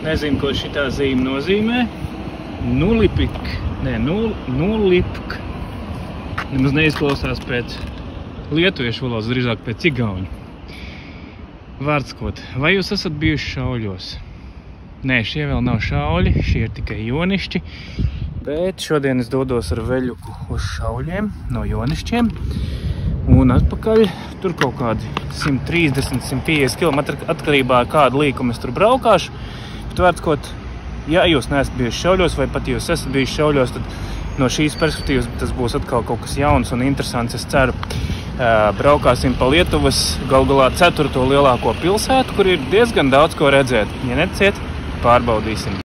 Nezinu, ko šitā zīme nozīmē. Nulipik. Nē, nulipk. Nemaz neizklausās pēc lietuviešu valodas, drīzāk pēc igauņu. Vārdskot, vai jūs esat bijuši šauļos? Nē, šie vēl nav šauļi, šie ir tikai jonišķi. Bet šodien es dodos ar veļuku uz šauļiem no jonišķiem. Un atpakaļ tur kaut kādi 130–150 km atkarībā kādu līkumu es tur braukāšu. Bet vārdskot, ja jūs neesat bijuši šauļos vai pat jūs esat bijuši šauļos, tad no šīs perspektīvas tas būs atkal kaut kas jauns un interesants, es ceru. Braukāsim pa Lietuvas galā 4. lielāko pilsētu, kur ir diezgan daudz ko redzēt. Ja neciet, pārbaudīsim.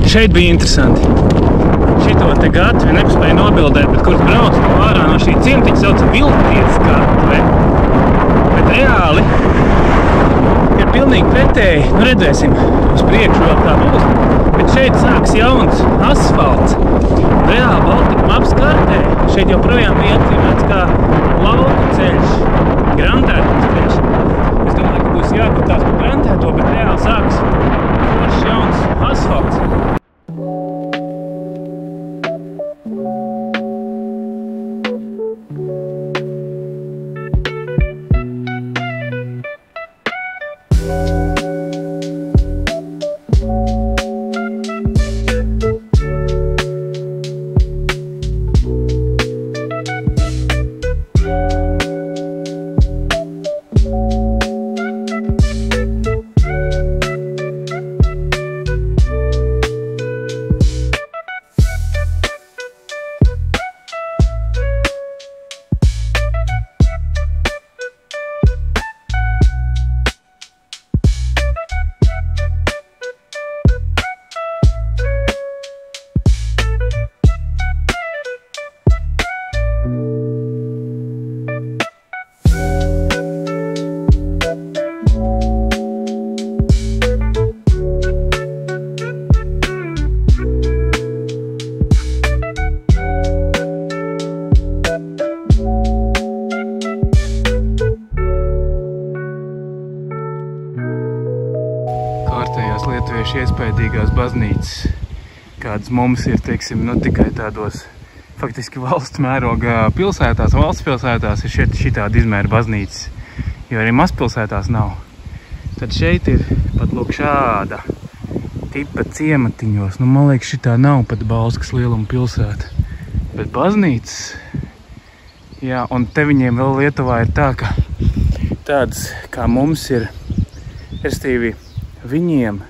Šeit bija interesanti. Šito te gatvi nepaspēju nobildēt, bet kur brauc ārā no šī ciematiņa sauca Vilties gatve. Bet reāli ir pilnīgi pretēji. Nu redzēsim, uz priekšu vēl tā būs. Bet šeit sāks jauns asfalts. Reāli Baltika maps kartē. Šeit joprojām bija atzīmēts kā lauku ceļš, grantētums ceļš. Es domāju, ka būs jākatās pa grantēto, bet reāli sāks foršs jauns asfalts. Lietuviešu iespaidīgās baznīcas, kādas mums ir, teiksim, nu tikai tādos faktiski valsts mēroga pilsētās, valsts pilsētās ir šitādi izmēra baznīcas, jo arī mazpilsētās nav. Tad šeit ir pat lūk šāda tipa ciematiņos, nu man liekas šitā nav pat Bauskas lieluma pilsēta, bet baznīcas, jā, un te viņiem vēl Lietuvā ir tā, ka tādas kā mums ir, restīvi viņiem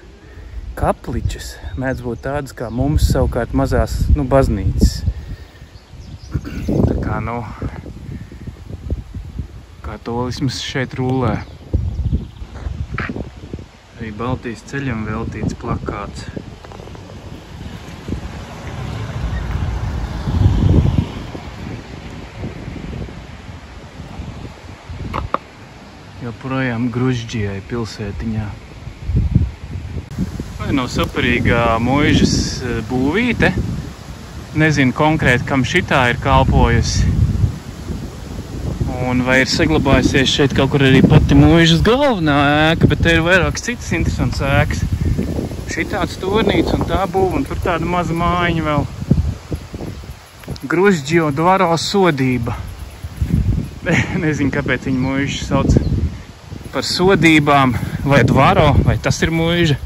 kapličas mēdz būt tādas kā mums savukārt mazās, nu, baznīcas. Tā kā, nu, katolisms šeit rulē. Arī Baltijas ceļam veltīts plakāts. Joprojām Gružģijai pilsētiņā. Nav superīgā muižas būvīte. Nezinu konkrēti, kam šitā ir kalpojusi. Un vai ir saglabājusies šeit kaut kur arī pati muižas galvenā ēka, bet te ir vairākas citas interesantas ēkas. Šitāds tornīts un tā būva, un tur tāda maza mājiņa vēl. Gružģio dvaro sodība. Nezinu, kāpēc viņa muižu sauc par sodībām, vai dvaro, vai tas ir muiža.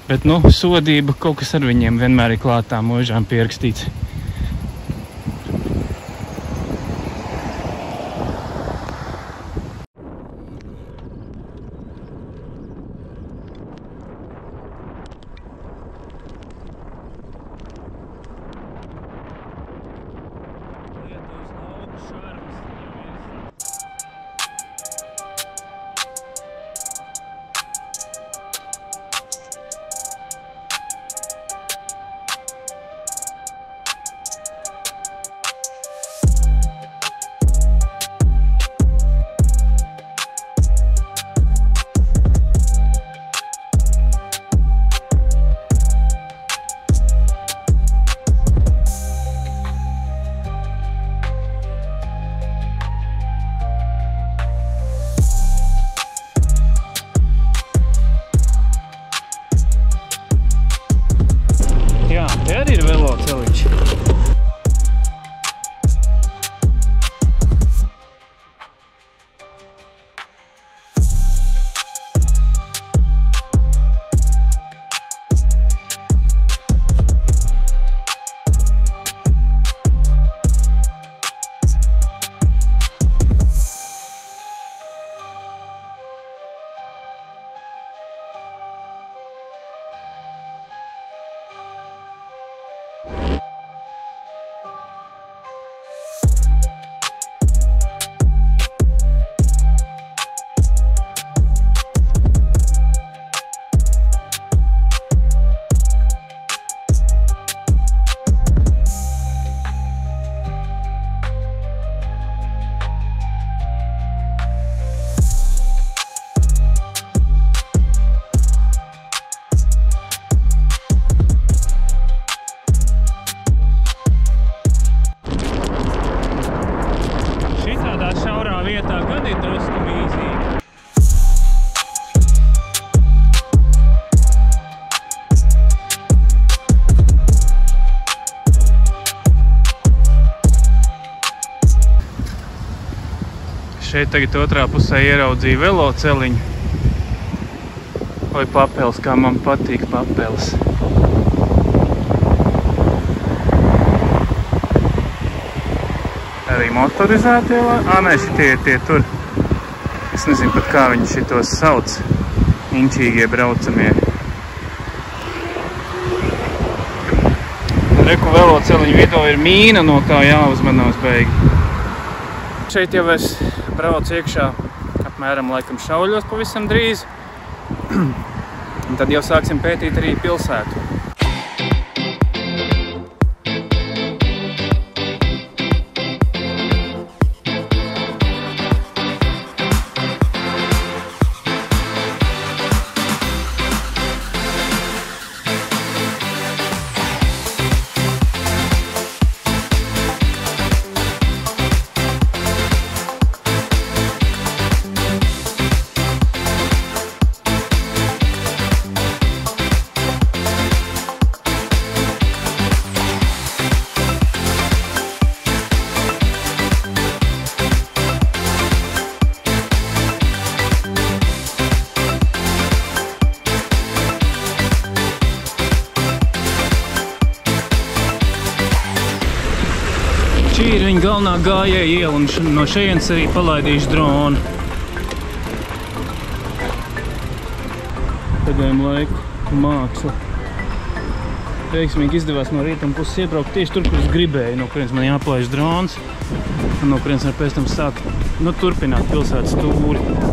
Bet, nu, sodība kaut kas ar viņiem vienmēr ir klātām muižām pierakstīts. Šeit tagad otrā pusē ieraudzīju veloceliņu. Vai papeles, kā man patīk papeles. Arī motorizētie, nē, šitie ir tie tur. Es nezinu pat kā viņi šitos sauc. Inčīgie braucamie. Reku veloceliņu vidū ir mīna, no kā jāuzmanās beigi. Šeit jau es braucu iekšā apmēram laikam Šauļos pavisam drīz. Un tad jau sāksim pētīt arī pilsētu. Šī ir viņa galvenā gājēja iela, un no šejienes arī palaidīšu dronu. Pēdējumu laiku māksla. Veiksmīgi izdevās no rītuma puses iebraukt tieši tur, kur es gribēju, no kurienes man jāplaiž drons, un no kurienes var pēc tam sākt turpināt pilsētas tūri.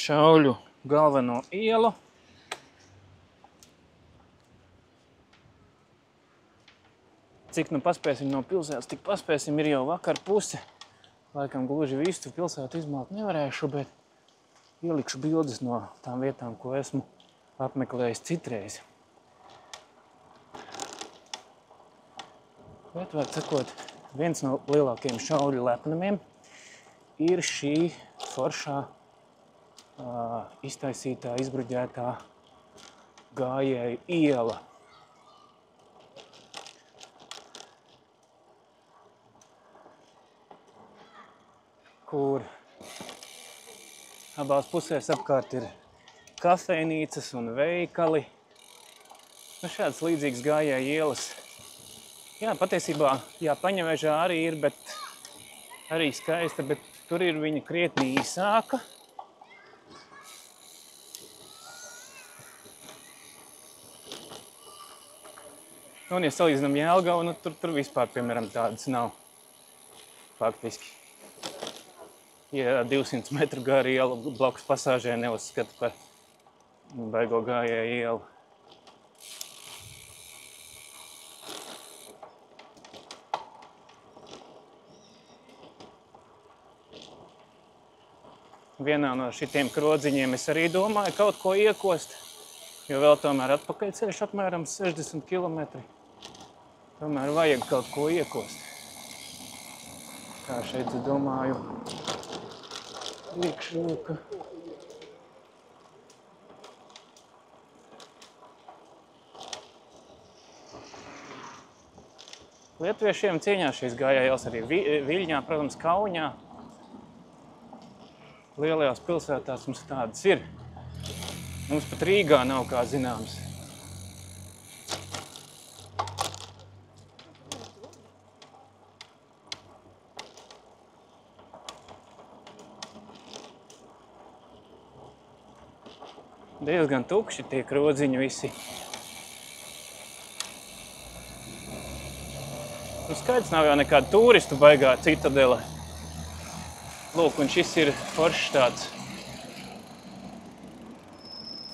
Šauļu galveno ielu. Cik nu paspēsim no pilsētas, tik paspēsim, ir jau vakar puse. Laikam gluži visu pilsētu izmalt nevarēšu, bet ielikšu bildes no tām vietām, ko esmu apmeklējis citreiz. Bet, var sakot, viens no lielākajiem Šauļu lepnumiem ir šī foršā iztaisītā, izbruģētā gājēju iela. Kur abās pusēs apkārt ir kafejnīcas un veikali. Šāds līdzīgs gājēju ielas. Jā, patiesībā, jā, Paņevežā arī ir, bet arī skaista, bet tur ir viņa krietni īsāka. Un, ja salīdzinām Jelgavu, tur vispār, piemēram, tādas nav faktiski. Ja 200 metru gara iela blakus pasāžē neuzskata par baigo gājēju ielu. Vienā no šitiem krodziņiem es arī domāju kaut ko iekost, jo vēl tomēr atpakaļ ceļš apmēram 60 kilometri. Tomēr vajag kaut ko iekost. Tā šeit, es domāju, priekšroka. Lietuviešiem cieņā šīs gājējas arī Viļņā, protams, Kaunijā. Lielajās pilsētās mums tādas ir. Mums pat Rīgā nav, kā zināms. Diezgan tukši tie krodziņi visi. Nu, skaidrs, nav jau nekāda turistu baigā Citadele. Lūk, un šis ir foršs tāds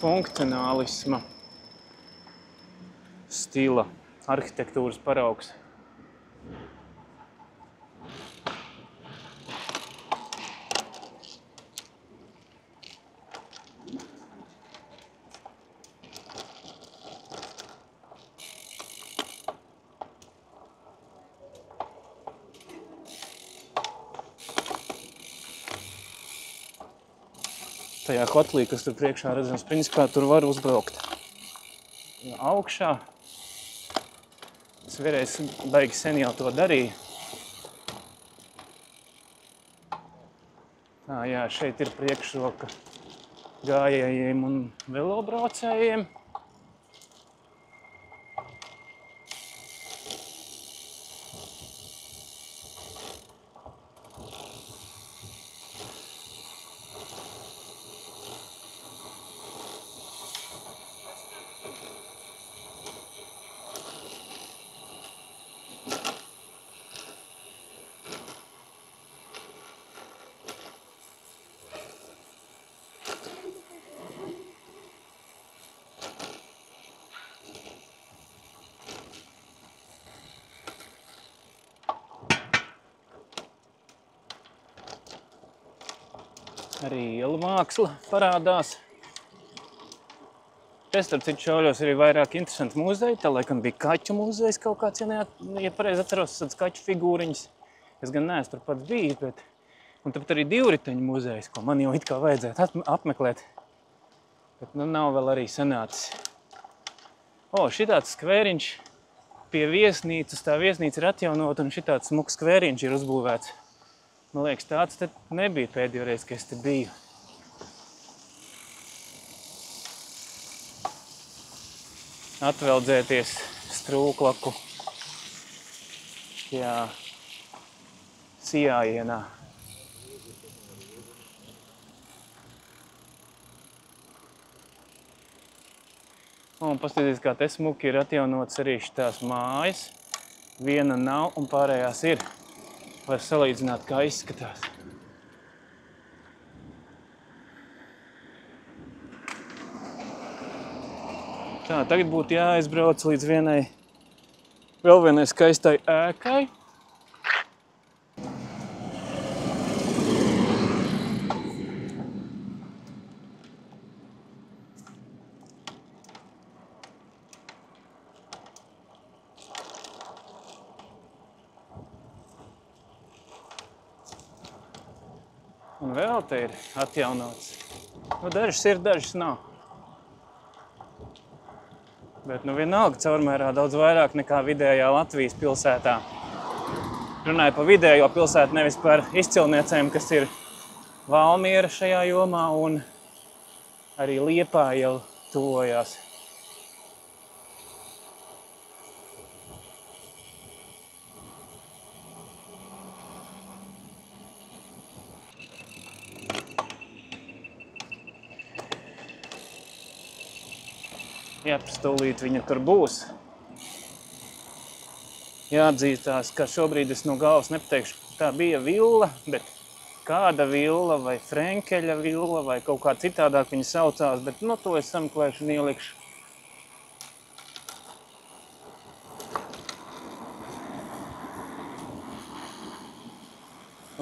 funkcionālisma stila arhitektūras paraugs. Tajā kotlī, kas tur priekšā redzams, principā tur var uzbraukt augšā. Es vienreiz baigi sen jau to darīju. Jā, šeit ir priekšroka gājējiem un velobraucējiem. Arī ielu māksla parādās. Te, starp citu, Šauļos ir vairāk interesanti muzeji. Tā laikam bija kaķu muzejs kaut kāds, ja pareizi atceros, tāds kaķu figūriņas. Es gan neesmu tur pats bijis, bet... Un tāpat arī divriteņu muzejs, ko man jau it kā vajadzētu apmeklēt. Bet nu nav vēl arī sanācis. Šitāds skvēriņš pie viesnīcas. Tā viesnīca ir atjaunota un šitāds smuks skvēriņš ir uzbūvēts. Man liekas, tāds te nebija pēdējo reizi, kad es te biju. Atveldzēties strūklaku šajā sijājienā. Un paskatieties, kā te smuki ir atjaunots arī šitās mājas. Viena nav un pārējās ir. Var salīdzināt, kā izskatās. Tā, tagad būtu jāaizbrauc līdz vēl vienai skaistai ēkai. Un vēl te ir atjaunots. Nu, dažas ir, dažas nav. Bet nu vienalga caurmērā daudz vairāk nekā vidējā Latvijas pilsētā. Runāju par vidējo pilsētu, nevis par izcilniecēm, kas ir Valmiera šajā jomā un arī Liepāja jau tuvojās. Jāpastūlīt viņa tur būs. Jāatzīstās, ka šobrīd es no galvas nepateikšu, tā bija villa, bet kāda villa vai Frenkeļa villa vai kaut kā citādāk viņa saucās, bet no to es sameklēšu un ielikšu.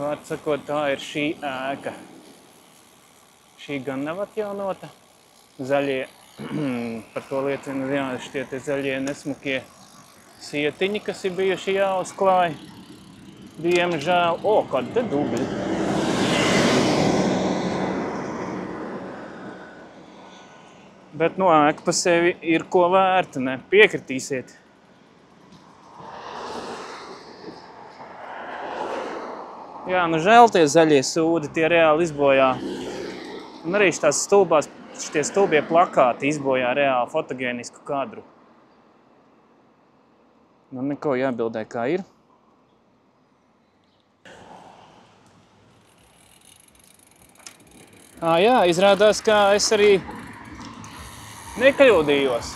Vārds sakot, tā ir šī ēka. Šī gan nav atjaunota. Zaļie, par to liecina, jā, šie te zaļie nesmukie sietiņi, kas ir bijuši jāuzklāj. Diemžēl, kādi te dubļi. Bet no ēka pa sevi ir ko vērta, ne? Piekritīsiet. Jā, nu žēl tie zaļie sūdi, tie reāli izbojā. Un arī šitie stulbie plakāti izbojā reāli fotogēnisku kadru. Nu, neko jābildē, kā ir. Jā, izrādās, ka es arī Nekļūdījos.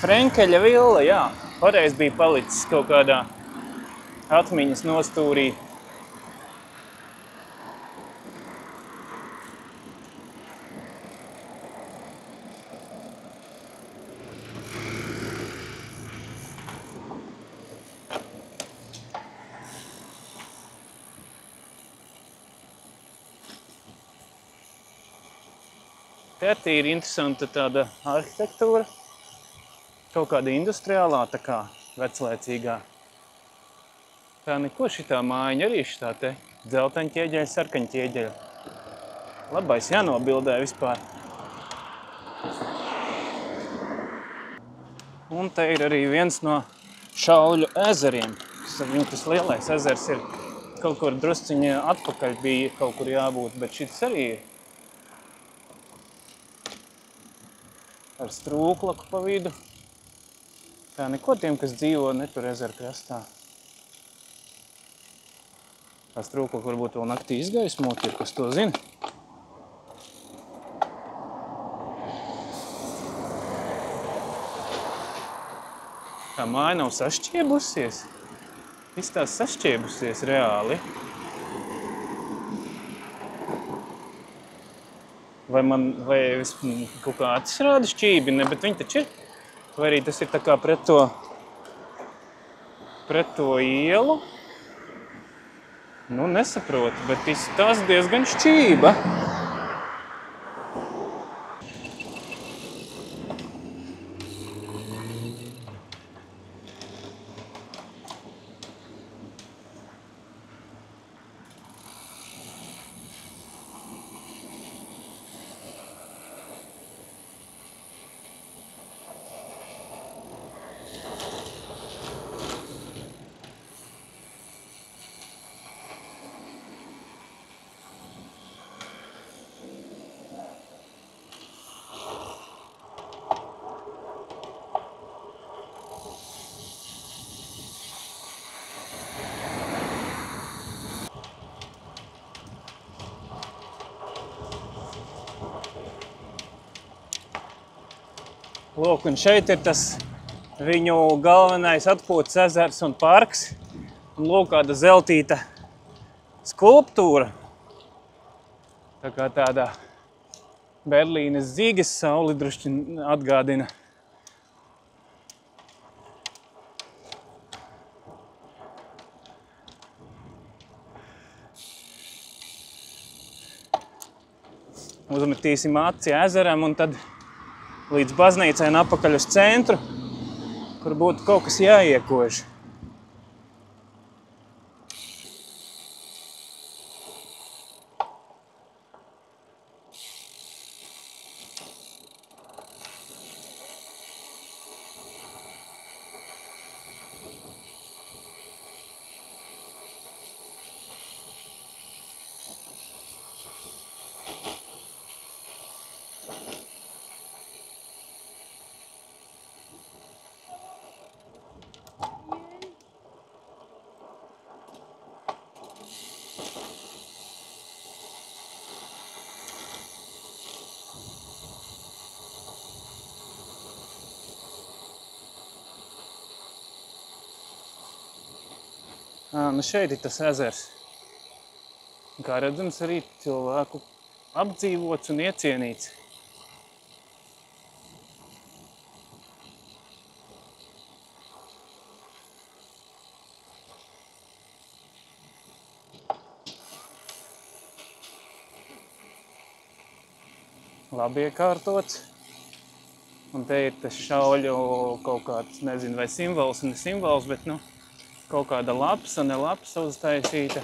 Frenkeļa villa, jā. Pareiz bija palicis kaut kādā atmiņas nostūrī. Te ir interesanta tāda arhitektūra, kaut kāda industriālā, tā kā veclaicīgā. Tā neko šitā mājiņa arī šitā te dzelteņa ķieģeļa, sarkaņa ķieģeļa. Labais jānobildē vispār. Un te ir arī viens no Šauļu ezeriem. Tas lielais ezers ir kaut kur drusciņa atpakaļ bija kaut kur jābūt, bet šis arī ir. Ar strūklaku pa vidu. Tā neko tiem, kas dzīvo netur ezera krastā. Tā strūklaku varbūt vēl naktī izgaismot ir, kas to zina. Tā māja nav sašķiebusies. Izstās sašķiebusies reāli. Vai kaut kā acis rāda šķībi, ne, bet viņi taču ir. Vai arī tas ir tā kā pret to ielu. Nu, nesaprotu, bet izstās diezgan šķība. Lūk, un šeit ir tas viņu galvenais atpūtas ezers un parks. Un lūk, kāda zeltīta skulptūra. Tā kā tādā Berlīnes zīges sauli drušķi atgādina. Uzmetīsim aci ezeram un tad līdz baznīcai un apakaļ uz centru, kur būtu kaut kas jāiekož. Nu šeit ir tas ezers. Kā redzams, arī cilvēku apdzīvots un iecienīts. Labi iekārtots. Un te ir tas Šauļu kaut kāds, nezinu, vai simbols un ne simbols, bet, nu, kaut kāda lapsa, ne lapsa uztaisīta.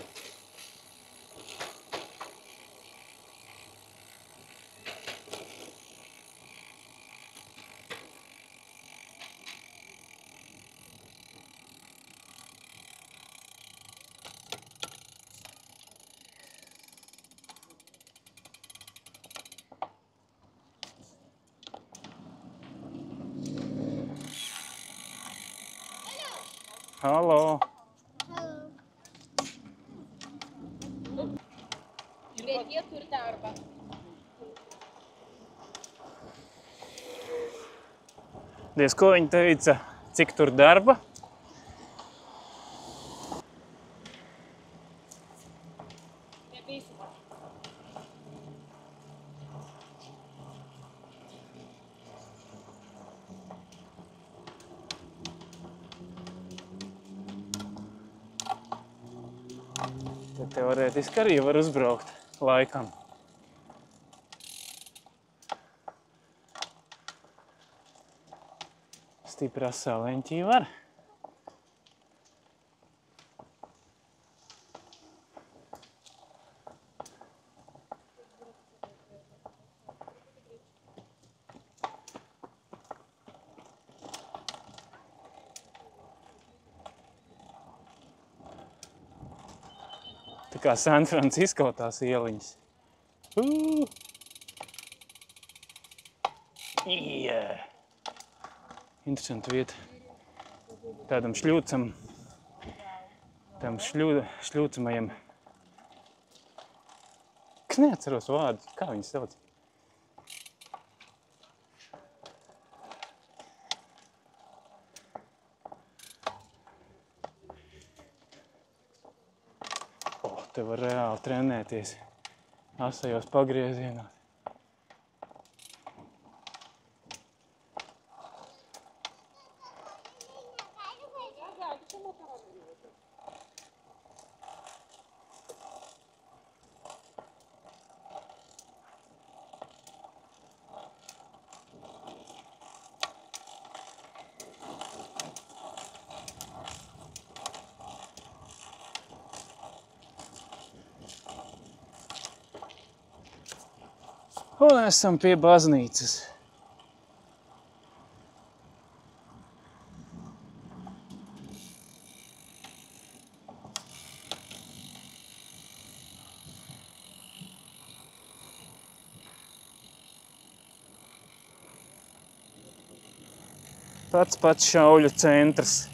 Halo! Bet ietur darba. Diez, ko viņa teica, cik tur darba. Tad teorētiski arī var uzbraukt laikam. Stiprā saleņķī var. Tā kā San Francisco tās ieliņas. Yeah. Interesanti vieta. Tādam šļūcamajam. Kas neatceros vārdu, kā viņas sauc? Te var reāli trenēties asajos pagriezienos. Un esam pie baznīcas. Pats šauļu centrs.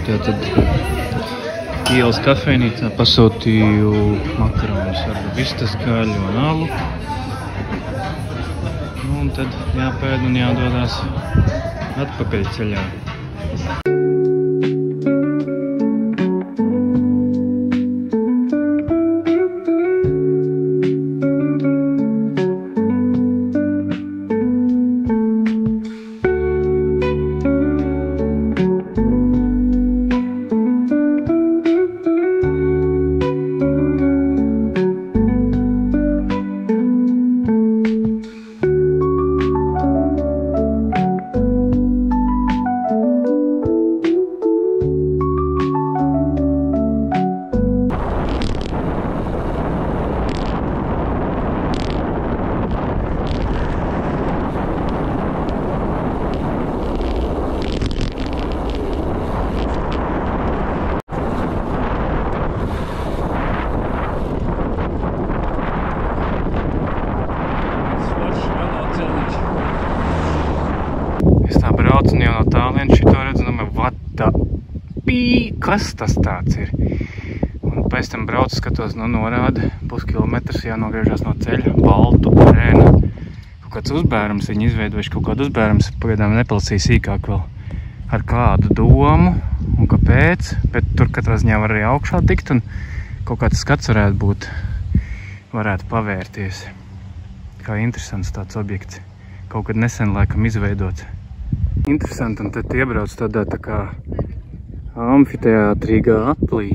Tātad ielas kafejnīcā pasūtīju makaronus ar vistas gaļu un alu. Un tad jāpēd un jādodās atpakaļ ceļā. Un jau no tālien šito redzu, what the pī, kas tas tāds ir? Un pēc tam braucu, skatos, norāda, puskilometrs jānogriežās no ceļa, baltu, arēnu. Kaut kāds uzbērums, viņi izveidojuši kaut kādu uzbērums, pagaidām nepalasīja sīkāk vēl ar kādu domu un kāpēc, bet tur katrā ziņā var arī augšā tikt un kaut kāds skats varētu pavērties. Kā interesants tāds objekts, kaut kad nesen laikam izveidots. Interesanti, un tad iebrauc tādā tā kā amfiteātrīgā aplī.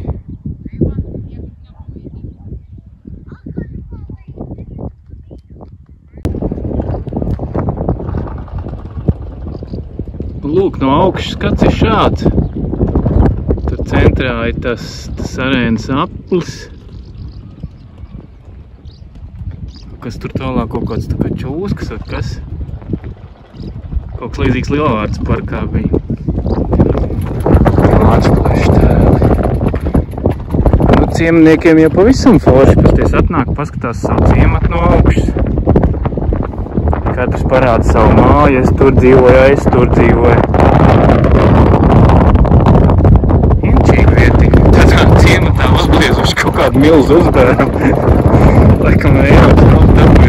Lūk, no augšas skats ir šāds. Tur centrā ir tas arēnas aplis. Kas tur tālāk kaut kāds tā kā čūskas vai kas? Kaut kas līdzīgs Lielvārdas parkā bija. Atšplaši tēli. Nu, ciemniekiem jau pavisam forši, pasties atnāk, paskatās savu ciematu no augšas. Katrs parāda savu māju, es tur dzīvoju, es tur dzīvoju. Inčīgi vietiņa. Tādā ciematā uzbliezuši kaut kādu milzu uzbērumu. Laikam ejot, darbu